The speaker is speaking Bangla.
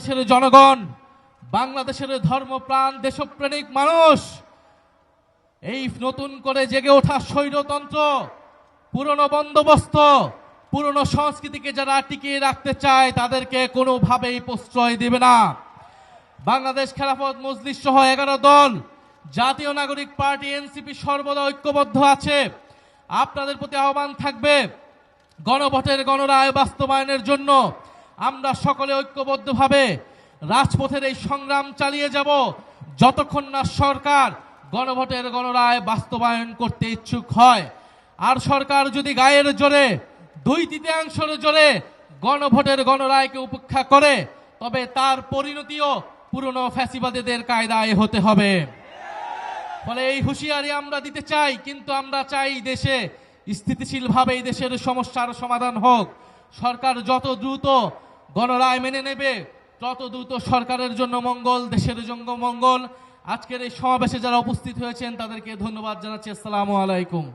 বাংলাদেশের জনগণ, বাংলাদেশের ধর্মপ্রাণ দেশপ্রেমিক মানুষ এই নতুন করে জেগে ওঠা স্বৈরতন্ত্র, পুরনো বন্দোবস্ত, পুরনো সংস্কৃতিকে যারা টিকিয়ে রাখতে চায় তাদেরকে কোনোভাবেই প্রশ্রয় দেবে না। বাংলাদেশ খেলাফত মজলিস সহ 11 দল, জাতীয় নাগরিক পার্টি এনসিপি সর্বদা ঐক্যবদ্ধ আছে। আপনাদের প্রতি আহ্বান থাকবে, গণভোটের গণরায় বাস্তবায়নের জন্য আমরা সকলে ঐক্যবদ্ধভাবে রাজপথের এই সংগ্রাম চালিয়ে যাব যতক্ষণ না সরকার গণভোটের গণরায় বাস্তবায়ন করতে ইচ্ছুক হয়। আর সরকার যদি গায়ের জোরে, 2/3 জোরে গণভোটের গণরায়কে উপেক্ষা করে, তবে তার পরিণতিও পুরনো ফ্যাসিবাদীদের কায়দায় হতে হবে। ফলে এই হুঁশিয়ারি আমরা দিতে চাই, কিন্তু আমরা চাই দেশে স্থিতিশীলভাবে এই দেশের সমস্যার সমাধান হোক। সরকার যত দ্রুত গণরায় মেনে নেবে তত দ্রুত সরকারের জন্য মঙ্গল, দেশের জন্য মঙ্গল। আজকের এই সমাবেশে যারা উপস্থিত হয়েছেন তাদেরকে ধন্যবাদ জানাচ্ছি। আসসালামু আলাইকুম।